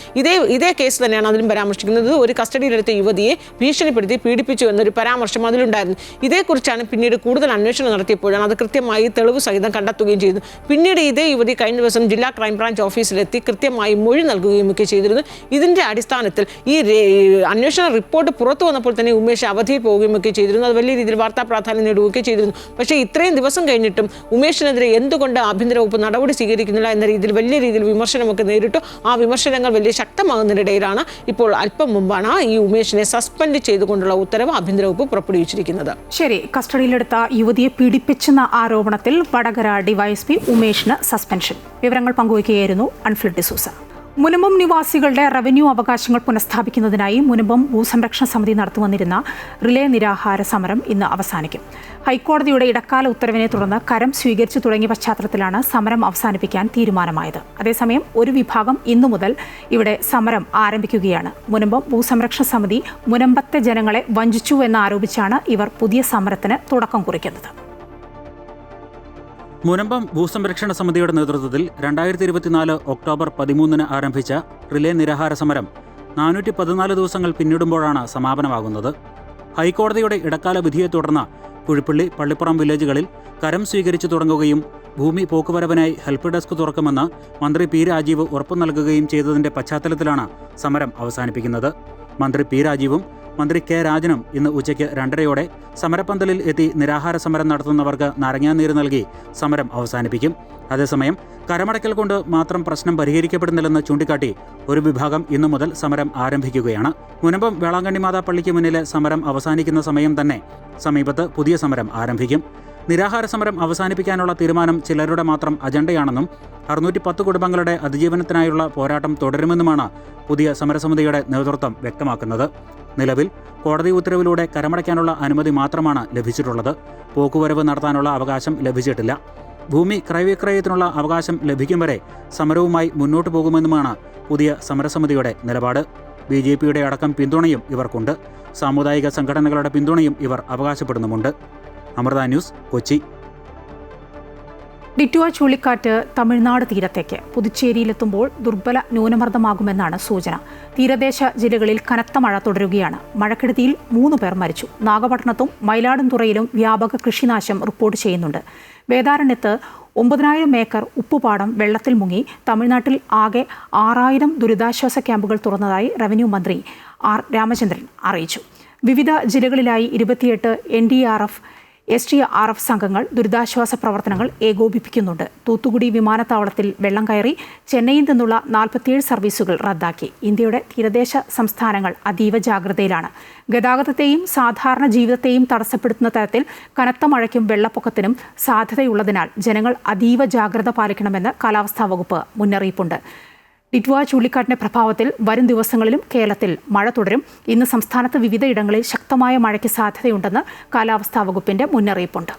ഇതേ കേസ് തന്നെയാണ് അതിലും പരാമർശിക്കുന്നത്. ഒരു കസ്റ്റഡിയിലെടുത്ത യുവതിയെ ഭീഷണിപ്പെടുത്തി പീഡിപ്പിച്ചു എന്നൊരു പരാമർശം അതിലുണ്ടായിരുന്നു. ഇതേക്കുറിച്ചാണ് പിന്നീട് കൂടുതൽ അന്വേഷണം നടത്തിയപ്പോഴാണ് അത് കൃത്യമായി തെളിവ് സഹിതം കണ്ടെത്തുകയും ചെയ്തു. പിന്നീട് ഇതേ യുവതി കഴിഞ്ഞ ദിവസം ജില്ലാ ക്രൈംബ്രാഞ്ച് ഓഫീസിലെത്തി കൃത്യമായി മൊഴി നൽകുകയും ഒക്കെ ചെയ്തിരുന്നു. ഇതിന്റെ അടിസ്ഥാനത്തിൽ ഈ അന്വേഷണ റിപ്പോർട്ട് പുറത്തു വന്നപ്പോൾ തന്നെ ഉമേഷ് അവധിയിൽ പോവുകയും ഒക്കെ ചെയ്തിരുന്നു. അത് വലിയ രീതിയിൽ വാർത്താ പ്രാധാന്യം നേടുകയൊക്കെ ചെയ്തിരുന്നു. പക്ഷേ ഇത്രയും ദിവസം കഴിഞ്ഞിട്ടും ഉമേഷിനെതിരെ എന്തുകൊണ്ട് ആഭ്യന്തര വകുപ്പ് നടപടി സ്വീകരിക്കുന്നില്ല എന്ന രീതിയിൽ വലിയ രീതിയിൽ വിമർശനമൊക്കെ നേരിട്ടു. ആ വിമർശനങ്ങൾ വലിയ ശക്തമാകുന്നതിനിടയിലാണ് ഇപ്പോൾ അല്പം മുമ്പാണ് ഈ ഉമേഷിനെ സസ്പെൻഡ് ചെയ്തുകൊണ്ടുള്ള ഉത്തരവ് ആഭ്യന്തര വകുപ്പ് പുറപ്പെടുവിച്ചിരിക്കുന്നത്. ശരി, കസ്റ്റഡിയിലെടുത്ത യുവതിയെ പീഡിപ്പിച്ചെന്ന ആരോപണത്തിൽ വടകര DYSP ഉമേഷിന് സസ്പെൻഷൻ. വിവരങ്ങൾ പങ്കുവയ്ക്കുകയായിരുന്നു അൺഫിൽഡ് ഡിസൂസ. മുനമ്പം നിവാസികളുടെ റവന്യൂ അവകാശങ്ങൾ പുനഃസ്ഥാപിക്കുന്നതിനായി മുനമ്പം ഭൂസംരക്ഷണ സമിതി നടത്തുവന്നിരുന്ന റിലേ നിരാഹാര സമരം ഇന്ന് അവസാനിക്കും. ഹൈക്കോടതിയുടെ ഇടക്കാല ഉത്തരവിനെ തുടർന്ന് കരം സ്വീകരിച്ചു തുടങ്ങിയ പശ്ചാത്തലത്തിലാണ് സമരം അവസാനിപ്പിക്കാൻ തീരുമാനമായത്. അതേസമയം ഒരു വിഭാഗം ഇന്നു മുതൽ ഇവിടെ സമരം ആരംഭിക്കുകയാണ്. മുനമ്പം ഭൂസംരക്ഷണ സമിതി മുനമ്പത്തെ ജനങ്ങളെ വഞ്ചിച്ചു എന്നാരോപിച്ചാണ് ഇവർ പുതിയ സമരത്തിന് തുടക്കം കുറിക്കുന്നത്. മുനമ്പം ഭൂസംരക്ഷണ സമിതിയുടെ നേതൃത്വത്തിൽ 2024 ഒക്ടോബർ 13 ആരംഭിച്ച റിലേ നിരാഹാര സമരം 414 ദിവസങ്ങൾ പിന്നിടുമ്പോഴാണ് സമാപനമാകുന്നത്. ഹൈക്കോടതിയുടെ ഇടക്കാല വിധിയെ തുടർന്ന് കുഴിപ്പള്ളി, പള്ളിപ്പുറം വില്ലേജുകളിൽ കരം സ്വീകരിച്ചു തുടങ്ങുകയും ഭൂമി പോക്കുവരവിനായി ഹെൽപ്പ് ഡെസ്ക് തുറക്കുമെന്ന് മന്ത്രി P. രാജീവ് ഉറപ്പു നൽകുകയും ചെയ്തതിന്റെ പശ്ചാത്തലത്തിലാണ് സമരം അവസാനിപ്പിക്കുന്നത്. മന്ത്രി P. രാജീവും മന്ത്രി K. രാജനും ഇന്ന് ഉച്ചയ്ക്ക് 2:30 സമരപ്പന്തലിൽ എത്തി നിരാഹാര സമരം നടത്തുന്നവർക്ക് നാരങ്ങാനീര് നൽകി സമരം അവസാനിപ്പിക്കും. അതേസമയം കരമടയ്ക്കൽ കൊണ്ട് മാത്രം പ്രശ്നം പരിഹരിക്കപ്പെടുന്നില്ലെന്ന് ചൂണ്ടിക്കാട്ടി ഒരു വിഭാഗം ഇന്നു മുതൽ സമരം ആരംഭിക്കുകയാണ്. മുനമ്പം വേളാങ്കണ്ണി മാതാ പള്ളിക്ക് മുന്നിലെ സമരം അവസാനിക്കുന്ന സമയം തന്നെ സമീപത്ത് പുതിയ സമരം ആരംഭിക്കും. നിരാഹാര സമരം അവസാനിപ്പിക്കാനുള്ള തീരുമാനം ചിലരുടെ മാത്രം അജണ്ടയാണെന്നും 610 കുടുംബങ്ങളുടെ അതിജീവനത്തിനായുള്ള പോരാട്ടം തുടരുമെന്നുമാണ് പുതിയ സമരസമിതിയുടെ നേതൃത്വം വ്യക്തമാക്കുന്നത്. നിലവിൽ കോടതി ഉത്തരവിലൂടെ കരമടയ്ക്കാനുള്ള അനുമതി മാത്രമാണ് ലഭിച്ചിട്ടുള്ളത്. പോക്കുവരവ് നടത്താനുള്ള അവകാശം ലഭിച്ചിട്ടില്ല. ഭൂമി ക്രയവിക്രയത്തിനുള്ള അവകാശം ലഭിക്കും വരെ സമരവുമായി മുന്നോട്ടു പോകുമെന്നുമാണ് പുതിയ സമരസമിതിയുടെ നിലപാട്. BJPയുടെ അടക്കം പിന്തുണയും ഇവർക്കുണ്ട്. സാമുദായിക സംഘടനകളുടെ പിന്തുണയും ഇവർ അവകാശപ്പെടുന്നുമുണ്ട്. അമൃത ന്യൂസ്, കൊച്ചി. ഡിറ്റുവ ചുഴലിക്കാറ്റ് തമിഴ്നാട് തീരത്തേക്ക് പുതുച്ചേരിയിലെത്തുമ്പോൾ ദുർബല ന്യൂനമർദ്ദമാകുമെന്നാണ് സൂചന. തീരദേശ ജില്ലകളിൽ കനത്ത മഴ തുടരുകയാണ്. മഴക്കെടുതിയിൽ 3 പേർ മരിച്ചു. നാഗപട്ടണത്തും മയിലാടുംതുറയിലും വ്യാപക കൃഷിനാശം റിപ്പോർട്ട് ചെയ്യുന്നുണ്ട്. വേദാരണ്യത്ത് 9,000 ഏക്കർ ഉപ്പുപാടം വെള്ളത്തിൽ മുങ്ങി. തമിഴ്നാട്ടിൽ ആകെ 6,000 ദുരിതാശ്വാസ ക്യാമ്പുകൾ തുറന്നതായി റവന്യൂ മന്ത്രി R. രാമചന്ദ്രൻ അറിയിച്ചു. വിവിധ ജില്ലകളിലായി 28 NDRF, SDRF സംഘങ്ങൾ ദുരിതാശ്വാസ പ്രവർത്തനങ്ങൾ ഏകോപിപ്പിക്കുന്നുണ്ട്. തൂത്തുകുടി വിമാനത്താവളത്തിൽ വെള്ളം കയറി ചെന്നൈയിൽ നിന്നുള്ള 47 സർവീസുകൾ റദ്ദാക്കി. ഇന്ത്യയുടെ തീരദേശ സംസ്ഥാനങ്ങൾ അതീവ ജാഗ്രതയിലാണ്. ഗതാഗതത്തെയും സാധാരണ ജീവിതത്തെയും തടസ്സപ്പെടുത്തുന്ന തരത്തിൽ കനത്ത മഴയ്ക്കും വെള്ളപ്പൊക്കത്തിനും സാധ്യതയുള്ളതിനാൽ ജനങ്ങൾ അതീവ ജാഗ്രത പാലിക്കണമെന്ന് കാലാവസ്ഥാ വകുപ്പ് മുന്നറിയിപ്പുണ്ട്. ടിറ്റ്വ ചുഴലിക്കാറ്റിന്റെ പ്രഭാവത്തിൽ വരും ദിവസങ്ങളിലും കേരളത്തിൽ മഴ തുടരും. ഇന്ന് സംസ്ഥാനത്ത് വിവിധയിടങ്ങളിൽ ശക്തമായ മഴയ്ക്ക് സാധ്യതയുണ്ടെന്ന് കാലാവസ്ഥാ വകുപ്പിന്റെ മുന്നറിയിപ്പുണ്ട്.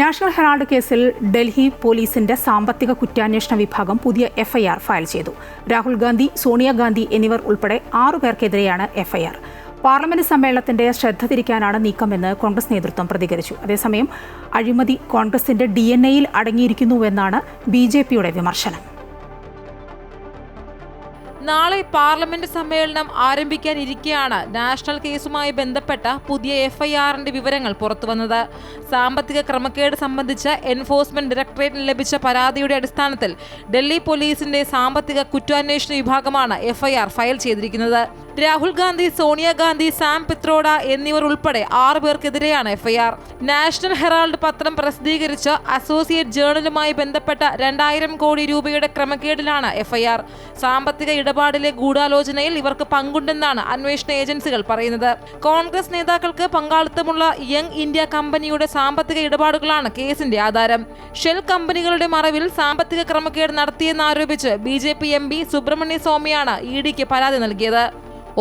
നാഷണൽ ഹെറാൾഡ് കേസിൽ ഡൽഹി പോലീസിന്റെ സാമ്പത്തിക കുറ്റാന്വേഷണ വിഭാഗം പുതിയ FIR ഫയൽ ചെയ്തു. രാഹുൽ ഗാന്ധി, സോണിയാഗാന്ധി എന്നിവർ ഉൾപ്പെടെ 6 പേർക്കെതിരെയാണ് FIR. പാർലമെന്റ് സമ്മേളനത്തിന്റെ ശ്രദ്ധ തിരിക്കാനാണ് നീക്കമെന്ന് കോൺഗ്രസ് നേതൃത്വം പ്രതികരിച്ചു. അതേസമയം അഴിമതി കോൺഗ്രസിന്റെ DNA-യിൽ അടങ്ങിയിരിക്കുന്നുവെന്നാണ് BJPയുടെ വിമർശനം. നാളെ പാർലമെന്റ് സമ്മേളനം ആരംഭിക്കാനിരിക്കെയാണ് നാഷണൽ കേസുമായി ബന്ധപ്പെട്ട പുതിയ FIR-ന്റെ വിവരങ്ങൾ പുറത്തുവന്നത്. സാമ്പത്തിക ക്രമക്കേട് സംബന്ധിച്ച് എൻഫോഴ്സ്മെന്റ് ഡയറക്ടറേറ്റിന് ലഭിച്ച പരാതിയുടെ അടിസ്ഥാനത്തിൽ ഡൽഹി പോലീസിന്റെ സാമ്പത്തിക കുറ്റാന്വേഷണ വിഭാഗമാണ് FIR ഫയൽ ചെയ്തിരിക്കുന്നത്. രാഹുൽ ഗാന്ധി, സോണിയാഗാന്ധി, സാം പിത്രോഡ എന്നിവർ ഉൾപ്പെടെ 6 പേർക്കെതിരെയാണ് FIR. നാഷണൽ ഹെറാൾഡ് പത്രം പ്രസിദ്ധീകരിച്ച അസോസിയേറ്റ് ജേർണലുമായി ബന്ധപ്പെട്ട 2000 കോടി രൂപയുടെ ക്രമക്കേടിലാണ് FIR. സാമ്പത്തിക ഇടപാടിലെ ഗൂഢാലോചനയിൽ ഇവർക്ക് പങ്കുണ്ടെന്നാണ് അന്വേഷണ ഏജൻസികൾ പറയുന്നത്. കോൺഗ്രസ് നേതാക്കൾക്ക് പങ്കാളിത്തമുള്ള യങ് ഇന്ത്യ കമ്പനിയുടെ സാമ്പത്തിക ഇടപാടുകളാണ് കേസിന്റെ ആധാരം. ഷെൽ കമ്പനികളുടെ മറവിൽ സാമ്പത്തിക ക്രമക്കേട് നടത്തിയെന്നാരോപിച്ച് BJP MP സുബ്രഹ്മണ്യ സ്വാമിയാണ് EDക്ക് പരാതി നൽകിയത്.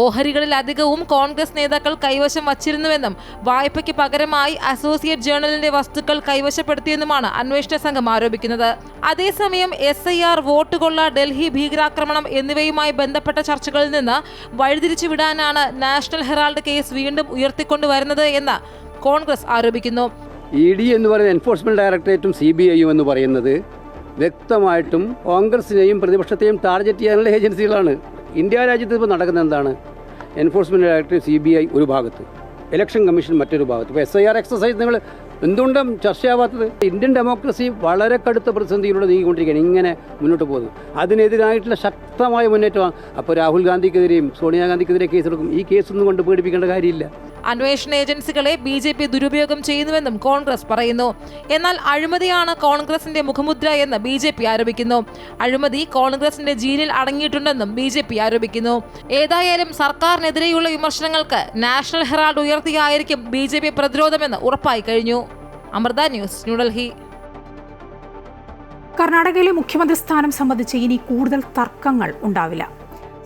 ഓഹരികളിൽ അധികവും കോൺഗ്രസ് നേതാക്കൾ കൈവശം വച്ചിരുന്നുവെന്നും വായ്പയ്ക്ക് പകരമായി അസോസിയേറ്റ് ജേർണലിന്റെ വസ്തുക്കൾ കൈവശപ്പെടുത്തിയെന്നുമാണ് അന്വേഷണ സംഘം ആരോപിക്കുന്നത്. അതേസമയം SIR, വോട്ട് കൊള്ള, ഡൽഹി ഭീകരാക്രമണം എന്നിവയുമായി ബന്ധപ്പെട്ട ചർച്ചകളിൽ നിന്ന് വഴിതിരിച്ചുവിടാനാണ് നാഷണൽ ഹെറാൾഡ് കേസ് വീണ്ടും ഉയർത്തിക്കൊണ്ടുവരുന്നത് എന്ന് കോൺഗ്രസ് ആരോപിക്കുന്നു. ED എന്ന് പറയുന്ന എൻഫോഴ്സ്മെന്റ് ഡയറക്ടറേറ്റും CBIയും എന്ന് പറയുന്നത് വ്യക്തമായിട്ടും കോൺഗ്രസിനെയും പ്രതിപക്ഷത്തെയും ടാർഗറ്റ് ചെയ്യാനുള്ള ഏജൻസികളാണ്. ഇന്ത്യ രാജ്യത്ത് ഇപ്പോൾ നടക്കുന്നത് എന്താണ്? എൻഫോഴ്സ്മെൻറ്റ് ഡയറക്ടറേറ്റ് CBI ഒരു ഭാഗത്ത്, ഇലക്ഷൻ കമ്മീഷൻ മറ്റൊരു ഭാഗത്ത്. ഇപ്പോൾ SIR എക്സസൈസ് നിങ്ങൾ എന്തുകൊണ്ടും ചർച്ചയാവാത്തത്? ഇന്ത്യൻ ഡെമോക്രസി വളരെ കടുത്ത പ്രതിസന്ധിയിലൂടെ നീങ്ങിക്കൊണ്ടിരിക്കുകയാണ്. ഇങ്ങനെ മുന്നോട്ട് പോകുന്നു. അതിനെതിരായിട്ടുള്ള ശക്തമായ മുന്നേറ്റമാണ്. അപ്പോൾ രാഹുൽ ഗാന്ധിക്കെതിരെയും സോണിയാഗാന്ധിക്കെതിരെ കേസെടുക്കും. ഈ കേസൊന്നും കൊണ്ട് പേടിപ്പിക്കേണ്ട കാര്യമില്ല. അന്വേഷണ ഏജൻസികളെ BJP ദുരുപയോഗം ചെയ്യുന്നുവെന്നും കോൺഗ്രസ് പറയുന്നു. എന്നാൽ അഴിമതിയാണ് കോൺഗ്രസിന്റെ മുഖമുദ്ര എന്ന് BJP ആരോപിക്കുന്നു. അഴിമതി കോൺഗ്രസിന്റെ ജീനിൽ അടങ്ങിയിട്ടുണ്ടെന്നും BJP ആരോപിക്കുന്നു. ഏതായാലും സർക്കാരിനെതിരെയുള്ള വിമർശനങ്ങൾക്ക് നാഷണൽ ഹെറാൾഡ് ഉയർത്തിയായിരിക്കും BJP പ്രതിരോധമെന്ന് ഉറപ്പായി കഴിഞ്ഞു. അമൃത ന്യൂസ്, ന്യൂഡൽഹി. കർണാടകയിലെ മുഖ്യമന്ത്രി സ്ഥാനം സംബന്ധിച്ച് ഇനി കൂടുതൽ തർക്കങ്ങൾ ഉണ്ടാവില്ല.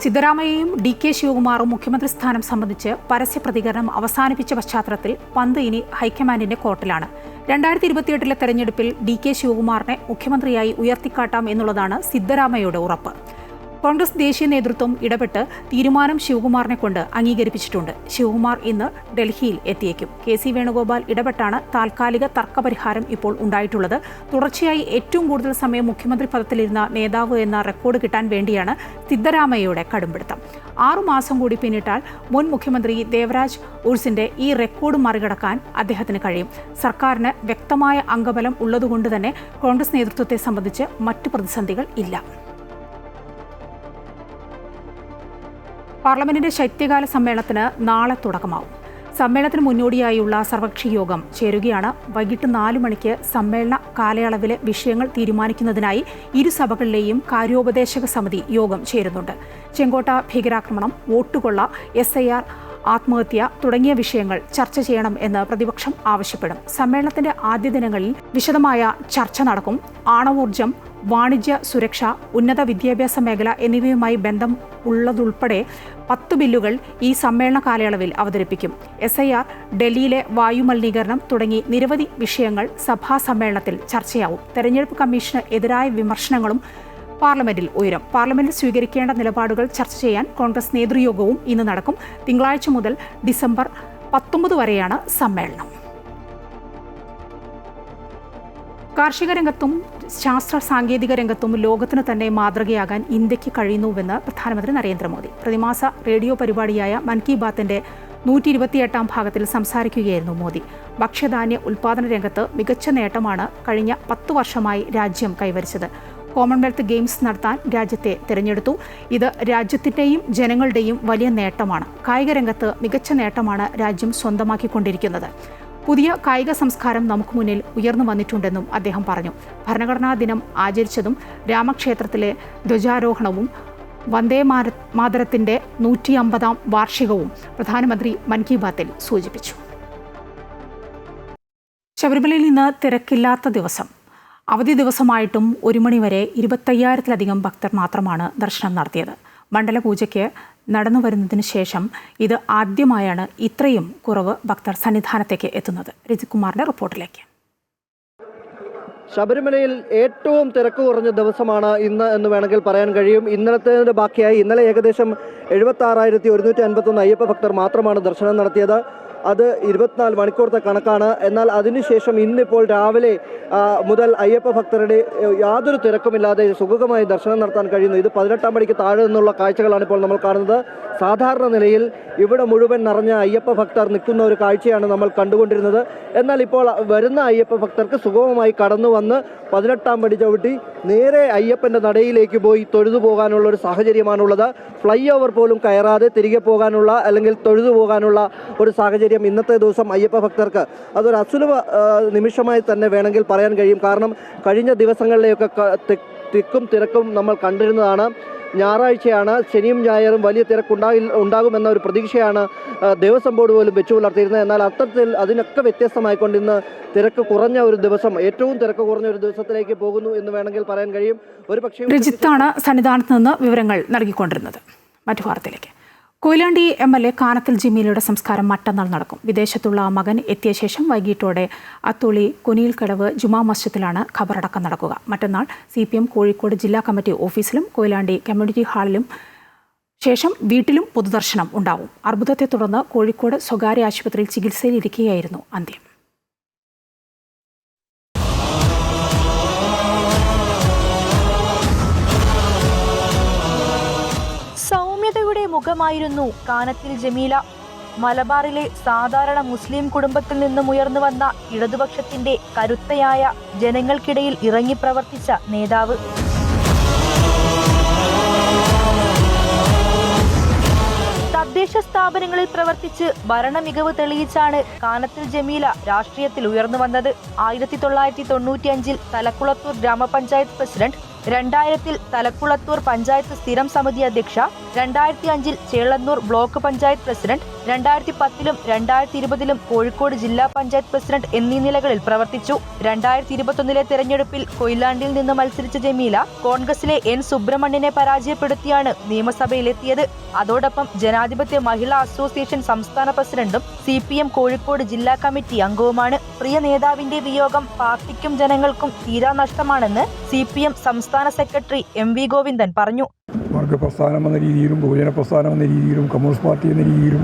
സിദ്ധരാമയ്യയും DK ശിവകുമാറും മുഖ്യമന്ത്രി സ്ഥാനം സംബന്ധിച്ച് പരസ്യ പ്രതികരണം അവസാനിപ്പിച്ച പശ്ചാത്തലത്തിൽ പന്ത് ഇനി ഹൈക്കമാൻഡിന്റെ കോർട്ടിലാണ്. 2028 തെരഞ്ഞെടുപ്പിൽ DK ശിവകുമാറിനെ മുഖ്യമന്ത്രിയായി ഉയർത്തിക്കാട്ടാം എന്നുള്ളതാണ് സിദ്ധരാമയ്യയുടെ ഉറപ്പ്. കോൺഗ്രസ് ദേശീയ നേതൃത്വം ഇടപെട്ട് തീരുമാനം ശിവകുമാറിനെ കൊണ്ട് അംഗീകരിപ്പിച്ചിട്ടുണ്ട്. ശിവകുമാർ ഇന്ന് ഡൽഹിയിൽ എത്തിയേക്കും. KC വേണുഗോപാൽ ഇടപെട്ടാണ് താൽക്കാലിക തർക്കപരിഹാരം ഇപ്പോൾ ഉണ്ടായിട്ടുള്ളത്. തുടർച്ചയായി ഏറ്റവും കൂടുതൽ സമയം മുഖ്യമന്ത്രി പദത്തിലിരുന്ന നേതാവ് എന്ന റെക്കോർഡ് കിട്ടാൻ വേണ്ടിയാണ് സിദ്ധരാമയ്യയുടെ കടുംപിടുത്തം. 6 മാസം കൂടി പിന്നിട്ടാൽ മുൻ മുഖ്യമന്ത്രി ദേവരാജ് ഉർസിന്റെ ഈ റെക്കോർഡ് മറികടക്കാൻ അദ്ദേഹത്തിന് കഴിയും. സർക്കാരിന് വ്യക്തമായ അംഗബലം ഉള്ളതുകൊണ്ട് തന്നെ കോൺഗ്രസ് നേതൃത്വത്തെ സംബന്ധിച്ച് മറ്റു പ്രതിസന്ധികൾ ഇല്ല. പാർലമെന്റിന്റെ ശൈത്യകാല സമ്മേളനത്തിന് നാളെ തുടക്കമാവും. സമ്മേളനത്തിന് മുന്നോടിയായുള്ള സർവകക്ഷി യോഗം ചേരുകയാണ്. വൈകിട്ട് 4 മണിക്ക് സമ്മേളന കാലയളവിലെ വിഷയങ്ങൾ തീരുമാനിക്കുന്നതിനായി ഇരു സഭകളിലെയും കാര്യോപദേശക സമിതി യോഗം ചേരുന്നുണ്ട്. ചെങ്കോട്ട ഭീകരാക്രമണം, വോട്ടുകൊള്ള, SIR, ആത്മഹത്യ തുടങ്ങിയ വിഷയങ്ങൾ ചർച്ച ചെയ്യണം എന്ന് പ്രതിപക്ഷം ആവശ്യപ്പെടും. സമ്മേളനത്തിന്റെ ആദ്യ ദിനങ്ങളിൽ വിശദമായ ചർച്ച നടക്കും. ആണവോർജം, വാണിജ്യ സുരക്ഷ, ഉന്നത വിദ്യാഭ്യാസ മേഖല എന്നിവയുമായി ബന്ധം ഉള്ളതുൾപ്പെടെ 10 ബില്ലുകൾ ഈ സമ്മേളന കാലയളവിൽ അവതരിപ്പിക്കും. SIR, ഡൽഹിയിലെ വായുമലിനീകരണം തുടങ്ങി നിരവധി വിഷയങ്ങൾ സഭാ സമ്മേളനത്തിൽ ചർച്ചയാവും. തെരഞ്ഞെടുപ്പ് കമ്മീഷന് എതിരായ വിമർശനങ്ങളും പാർലമെന്റിൽ ഉയരും. പാർലമെന്റിൽ സ്വീകരിക്കേണ്ട നിലപാടുകൾ ചർച്ച ചെയ്യാൻ കോൺഗ്രസ് നേതൃയോഗവും ഇന്ന് നടക്കും. തിങ്കളാഴ്ച മുതൽ ഡിസംബർ 19 വരെയാണ് സമ്മേളനം. കാർഷിക രംഗത്തും ശാസ്ത്ര സാങ്കേതിക രംഗത്തും ലോകത്തിന് തന്നെ മാതൃകയാകാൻ ഇന്ത്യക്ക് കഴിയുന്നുവെന്ന് പ്രധാനമന്ത്രി നരേന്ദ്രമോദി. പ്രതിമാസ റേഡിയോ പരിപാടിയായ മൻ കി ബാത്തിന്റെ 128ാം ഭാഗത്തിൽ സംസാരിക്കുകയായിരുന്നു മോദി. ഭക്ഷ്യധാന്യ ഉൽപ്പാദന രംഗത്ത് മികച്ച നേട്ടമാണ് കഴിഞ്ഞ 10 വർഷമായി രാജ്യം കൈവരിച്ചത്. കോമൺവെൽത്ത് ഗെയിംസ് നടത്താൻ രാജ്യത്തെ തിരഞ്ഞെടുത്തു. ഇത് രാജ്യത്തിൻ്റെയും ജനങ്ങളുടെയും വലിയ നേട്ടമാണ്. കായിക രംഗത്ത് മികച്ച നേട്ടമാണ് രാജ്യം സ്വന്തമാക്കിക്കൊണ്ടിരിക്കുന്നത്. പുതിയ കായിക സംസ്കാരം നമുക്ക് മുന്നിൽ ഉയർന്നു വന്നിട്ടുണ്ടെന്നും അദ്ദേഹം പറഞ്ഞു. ഭരണഘടനാ ദിനം ആചരിച്ചതും രാമക്ഷേത്രത്തിലെ ധ്വജാരോഹണവും വന്ദേ മാതരത്തിൻ്റെ 150ാം വാർഷികവും പ്രധാനമന്ത്രി മൻ കി ബാത്തിൽ സൂചിപ്പിച്ചു. ശബരിമലയിൽ നിന്ന് തിരക്കില്ലാത്ത ദിവസം. അവധി ദിവസമായിട്ടും 1 മണിവരെ 25,000-ലധികം ഭക്തർ മാത്രമാണ് ദർശനം നടത്തിയത്. മണ്ഡലപൂജയ്ക്ക് നടന്നു വരുന്നതിന് ശേഷം ഇത് ആദ്യമായാണ് ഇത്രയും കുറവ് ഭക്തർ സന്നിധാനത്തേക്ക് എത്തുന്നത്. രജികുമാറിന്റെ റിപ്പോർട്ടിലേക്ക്. ശബരിമലയിൽ ഏറ്റവും തിരക്ക് കുറഞ്ഞ ദിവസമാണ് ഇന്ന് എന്ന് വേണമെങ്കിൽ പറയാൻ കഴിയും. ഇന്നലത്തെ ബാക്കിയായി ഇന്നലെ ഏകദേശം 76,151 അയ്യപ്പ ഭക്തർ മാത്രമാണ് ദർശനം നടത്തിയത്. അത് 24 മണിക്കൂറത്തെ കണക്കാണ്. എന്നാൽ അതിനുശേഷം ഇന്നിപ്പോൾ രാവിലെ മുതൽ അയ്യപ്പ ഭക്തരുടെ യാതൊരു തിരക്കുമില്ലാതെ സുഗമമായി ദർശനം നടത്താൻ കഴിയുന്നു. ഇത് 18-ാം പടിക്ക് താഴെ നിന്നുള്ള കാഴ്ചകളാണ് ഇപ്പോൾ നമ്മൾ കാണുന്നത്. സാധാരണ നിലയിൽ ഇവിടെ മുഴുവൻ നിറഞ്ഞ അയ്യപ്പ ഭക്തർ നിൽക്കുന്ന ഒരു കാഴ്ചയാണ് നമ്മൾ കണ്ടുകൊണ്ടിരുന്നത്. എന്നാൽ ഇപ്പോൾ വരുന്ന അയ്യപ്പ ഭക്തർക്ക് സുഗമമായി കടന്നു വന്ന് 18-ാം പടി ചവിട്ടി നേരെ അയ്യപ്പൻ്റെ നടയിലേക്ക് പോയി തൊഴുതു പോകാനുള്ള ഒരു സാഹചര്യമാണുള്ളത്. ഫ്ലൈ ഓവർ പോലും കയറാതെ തിരികെ പോകാനുള്ള അല്ലെങ്കിൽ തൊഴുതു പോകാനുള്ള ഒരു സാഹചര്യം ഇന്നത്തെ ദിവസം അയ്യപ്പ ഭക്തർക്ക് അതൊരു അസുലഭ നിമിഷമായി തന്നെ വേണമെങ്കിൽ പറയാൻ കഴിയും. കാരണം കഴിഞ്ഞ ദിവസങ്ങളിലെയൊക്കെ തിക്കും തിരക്കും നമ്മൾ കണ്ടിരുന്നതാണ്. ഞായറാഴ്ചയാണ്, ശനിയും ഞായറും വലിയ ഉണ്ടാകുമെന്ന ഒരു പ്രതീക്ഷയാണ് ദേവസ്വം ബോർഡ് പോലും വെച്ചു പുലർത്തിയിരുന്നത്. എന്നാൽ അത്തരത്തിൽ അതിനൊക്കെ വ്യത്യസ്തമായിക്കൊണ്ട് ഇന്ന് തിരക്ക് കുറഞ്ഞ ഒരു ദിവസം, ഏറ്റവും തിരക്ക് കുറഞ്ഞ ഒരു ദിവസത്തിലേക്ക് പോകുന്നു എന്ന് വേണമെങ്കിൽ പറയാൻ കഴിയും. ഒരു പക്ഷേ രജിത്താണ് സന്നിധാനത്ത് നിന്ന് വിവരങ്ങൾ നൽകിക്കൊണ്ടിരുന്നത്. മറ്റു വാർത്തയിലേക്ക്. കൊയിലാണ്ടി MLA കാനത്തിൽ ജമീലയുടെ സംസ്കാരം മറ്റന്നാൾ നടക്കും. വിദേശത്തുള്ള മകൻ എത്തിയ ശേഷം വൈകിട്ടോടെ അത്തോളി കുനിയിൽക്കടവ് ജുമാ മസ്ജിദിലാണ് ഖബറടക്കം നടക്കുക. മറ്റന്നാൾ CPM കോഴിക്കോട് ജില്ലാ കമ്മിറ്റി ഓഫീസിലും കൊയിലാണ്ടി കമ്മ്യൂണിറ്റി ഹാളിലും ശേഷം വീട്ടിലും പൊതുദർശനം ഉണ്ടാവും. അർബുദത്തെ തുടർന്ന് കോഴിക്കോട് സ്വകാര്യ ആശുപത്രിയിൽ ചികിത്സയിലിരിക്കുകയായിരുന്നു അന്ത്യം. സൗമ്യതയുടെ മുഖമായിരുന്നു കാനത്തിൽ ജമീല. മലബാറിലെ സാധാരണ മുസ്ലിം കുടുംബത്തിൽ നിന്നും ഉയർന്നു വന്ന ഇടതുപക്ഷത്തിന്റെ കരുത്തയായ ജനങ്ങൾക്കിടയിൽ ഇറങ്ങി പ്രവർത്തിച്ച നേതാവ്. തദ്ദേശ സ്ഥാപനങ്ങളിൽ പ്രവർത്തിച്ച് ഭരണ മികവ് തെളിയിച്ചാണ് കാനത്തിൽ ജമീല രാഷ്ട്രീയത്തിൽ ഉയർന്നു വന്നത്. 1995 തലക്കുളത്തൂർ ഗ്രാമപഞ്ചായത്ത് പ്രസിഡന്റ്, 2000 തലക്കുളത്തൂർ പഞ്ചായത്ത് സ്ഥിരം സമിതി അധ്യക്ഷ, 2005 ചേളന്നൂർ ബ്ലോക്ക് പഞ്ചായത്ത് പ്രസിഡന്റ്, 2010 2020 കോഴിക്കോട് ജില്ലാ പഞ്ചായത്ത് പ്രസിഡന്റ് എന്നീ നിലകളിൽ പ്രവർത്തിച്ചു. 2021 തെരഞ്ഞെടുപ്പിൽ കൊയിലാണ്ടിയിൽ നിന്ന് മത്സരിച്ച ജമീല കോൺഗ്രസിലെ N സുബ്രഹ്മണ്യനെ പരാജയപ്പെടുത്തിയാണ് നിയമസഭയിലെത്തിയത്. അതോടൊപ്പം ജനാധിപത്യ മഹിളാ അസോസിയേഷൻ സംസ്ഥാന പ്രസിഡന്റും CPM കോഴിക്കോട് ജില്ലാ കമ്മിറ്റി അംഗവുമാണ്. പ്രിയ നേതാവിന്റെ വിയോഗം പാർട്ടിക്കും ജനങ്ങൾക്കും തീരാ നഷ്ടമാണെന്ന് CPM സംസ്ഥാന സെക്രട്ടറി MV ഗോവിന്ദൻ പറഞ്ഞു. വർഗ പ്രസ്ഥാനം എന്ന രീതിയിലും ബഹുജന പ്രസ്ഥാനം എന്ന രീതിയിലും കമ്മ്യൂണിസ്റ്റ് പാർട്ടി എന്ന രീതിയിലും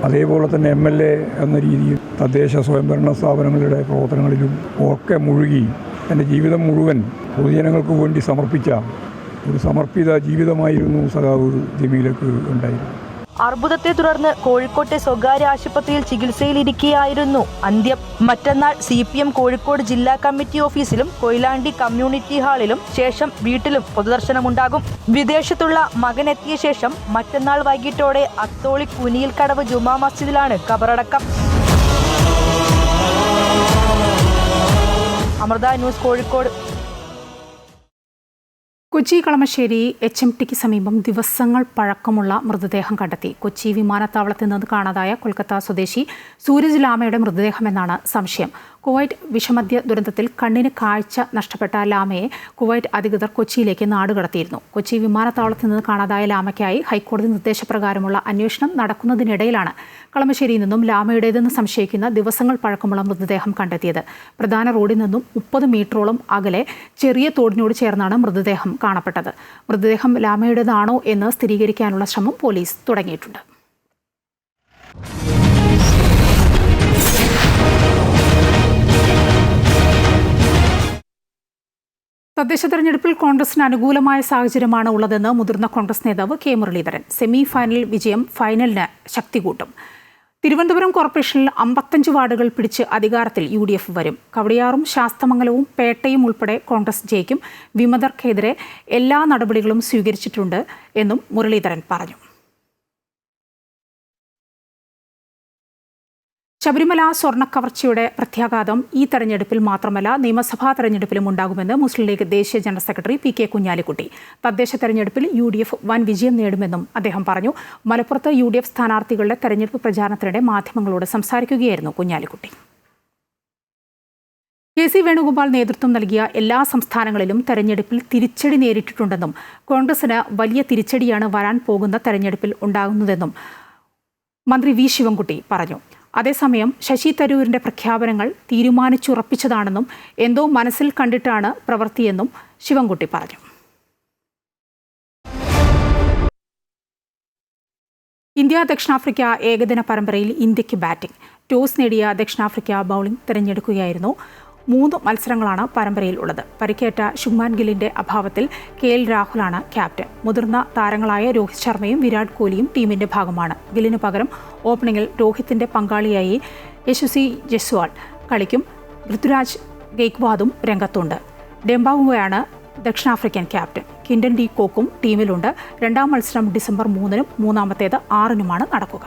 അതേപോലെ തന്നെ MLA എന്ന രീതിയിൽ തദ്ദേശ സ്വയംഭരണ സ്ഥാപനങ്ങളുടെ പ്രവർത്തനങ്ങളിലും ഒക്കെ മുഴുകി എൻ്റെ ജീവിതം മുഴുവൻ പൊതുജനങ്ങൾക്ക് വേണ്ടി സമർപ്പിച്ച ഒരു സമർപ്പിത ജീവിതമായിരുന്നു സഖാവ് ജമീലക്ക് ഉണ്ടായിരുന്നത്. അർബുദത്തെ തുടർന്ന് കോഴിക്കോട്ടെ സ്വകാര്യ ആശുപത്രിയിൽ ചികിത്സയിലിരിക്കുകയായിരുന്നു അന്ത്യം. മറ്റന്നാൾ CPM കോഴിക്കോട് ജില്ലാ കമ്മിറ്റി ഓഫീസിലും കൊയിലാണ്ടി കമ്മ്യൂണിറ്റി ഹാളിലും ശേഷം വീട്ടിലും പൊതുദർശനമുണ്ടാകും. വിദേശത്തുള്ള മകൻ എത്തിയ ശേഷം മറ്റന്നാൾ വൈകിട്ടോടെ അത്തോളി കുനിയിൽക്കടവ് ജുമാ മസ്ജിദിലാണ് ഖബറടക്കം. അമൃത ന്യൂസ് കോഴിക്കോട്. കൊച്ചി കളമശ്ശേരി HMTക്ക് സമീപം ദിവസങ്ങൾ പഴക്കമുള്ള മൃതദേഹം കണ്ടെത്തി. കൊച്ചി വിമാനത്താവളത്തിൽ നിന്ന് കാണാതായ കൊൽക്കത്ത സ്വദേശി സൂരജ് ലാമയുടെ മൃതദേഹമെന്നാണ് സംശയം. കുവൈറ്റ് വിഷമദ്യ ദുരന്തത്തിൽ കണ്ണിന് കാഴ്ച നഷ്ടപ്പെട്ട ലാമയെ കുവൈറ്റ് അധികൃതർ കൊച്ചിയിലേക്ക് നാടുകടത്തിയിരുന്നു. കൊച്ചി വിമാനത്താവളത്തിൽ നിന്ന് കാണാതായ ലാമയ്ക്കായി ഹൈക്കോടതി നിർദ്ദേശപ്രകാരമുള്ള അന്വേഷണം നടക്കുന്നതിനിടയിലാണ് കളമശ്ശേരിയിൽ നിന്നും ലാമയുടേതെന്ന് സംശയിക്കുന്ന ദിവസങ്ങൾ പഴക്കമുള്ള മൃതദേഹം കണ്ടെത്തിയത്. പ്രധാന റോഡിൽ നിന്നും 30 മീറ്ററോളം അകലെ ചെറിയ തോടിനോട് ചേർന്നാണ് മൃതദേഹം കാണപ്പെട്ടത്. മൃതദേഹം ലാമയുടേതാണോ എന്ന് സ്ഥിരീകരിക്കാനുള്ള ശ്രമം പോലീസ് തുടങ്ങിയിട്ടുണ്ട്. തദ്ദേശ തെരഞ്ഞെടുപ്പിൽ കോൺഗ്രസിന് അനുകൂലമായ സാഹചര്യമാണ് ഉള്ളതെന്ന് മുതിർന്ന കോൺഗ്രസ് നേതാവ് K. മുരളീധരൻ. സെമി ഫൈനൽ വിജയം ഫൈനലിന് ശക്തി കൂട്ടും. തിരുവനന്തപുരം കോർപ്പറേഷനിൽ 55 വാർഡുകൾ പിടിച്ച് അധികാരത്തിൽ UDF വരും. കവടിയാറും ശാസ്തമംഗലവും പേട്ടയും ഉൾപ്പെടെ കോൺഗ്രസ് ജയിക്കും. വിമതർക്കെതിരെ എല്ലാ നടപടികളും സ്വീകരിച്ചിട്ടുണ്ട് എന്നും മുരളീധരൻ പറഞ്ഞു. ശബരിമല സ്വർണ്ണക്കവർച്ചയുടെ പ്രത്യാഘാതം ഈ തെരഞ്ഞെടുപ്പിൽ മാത്രമല്ല നിയമസഭാ തെരഞ്ഞെടുപ്പിലും ഉണ്ടാകുമെന്ന് മുസ്ലിം ലീഗ് ദേശീയ ജനറൽ സെക്രട്ടറി PK കുഞ്ഞാലിക്കുട്ടി. തദ്ദേശ തെരഞ്ഞെടുപ്പിൽ UDF വൻ വിജയം നേടുമെന്നും അദ്ദേഹം പറഞ്ഞു. മലപ്പുറത്ത് UDF സ്ഥാനാർത്ഥികളുടെ തെരഞ്ഞെടുപ്പ് പ്രചാരണത്തിനിടെ മാധ്യമങ്ങളോട് സംസാരിക്കുകയായിരുന്നു കുഞ്ഞാലിക്കുട്ടി. KC വേണുഗോപാൽ നേതൃത്വം നൽകിയ എല്ലാ സംസ്ഥാനങ്ങളിലും തെരഞ്ഞെടുപ്പിൽ തിരിച്ചടി നേരിട്ടിട്ടുണ്ടെന്നും കോൺഗ്രസിന് വലിയ തിരിച്ചടിയാണ് വരാൻ പോകുന്ന തെരഞ്ഞെടുപ്പിൽ ഉണ്ടാകുന്നതെന്നും മന്ത്രി V ശിവൻകുട്ടി പറഞ്ഞു. അതേസമയം ശശി തരൂരിന്റെ പ്രഖ്യാപനങ്ങൾ തീരുമാനിച്ചുറപ്പിച്ചതാണെന്നും എന്തോ മനസ്സിൽ കണ്ടിട്ടാണ് പ്രവൃത്തിയെന്നും ശിവൻകുട്ടി പറഞ്ഞു. ഇന്ത്യ ദക്ഷിണാഫ്രിക്ക ഏകദിന പരമ്പരയിൽ ഇന്ത്യക്ക് ബാറ്റിംഗ്. ടോസ് നേടിയ ദക്ഷിണാഫ്രിക്ക ബൗളിംഗ് തിരഞ്ഞെടുക്കുകയായിരുന്നു. 3 മത്സരങ്ങളാണ് പരമ്പരയിൽ ഉള്ളത്. പരിക്കേറ്റ ശുഭ്മാൻ ഗില്ലിന്റെ അഭാവത്തിൽ KL രാഹുലാണ് ക്യാപ്റ്റൻ. മുതിർന്ന താരങ്ങളായ രോഹിത് ശർമ്മയും വിരാട് കോഹ്ലിയും ടീമിന്റെ ഭാഗമാണ്. ഗില്ലിന് പകരം ഓപ്പണിംഗിൽ രോഹിത്തിന്റെ പങ്കാളിയായി യശസ്വി ജയ്സ്വാൾ കളിക്കും. ഋതുരാജ് ഗെയ്ക്വാദും രംഗത്തുണ്ട്. ഡെംബാവുമയാണ് ദക്ഷിണാഫ്രിക്കൻ ക്യാപ്റ്റൻ. കിൻഡൻ ഡി കോക്കും ടീമിലുണ്ട്. 2ാം മത്സരം ഡിസംബർ 3-നും 3ാമത്തേത് 6-നുമാണ് നടക്കുക.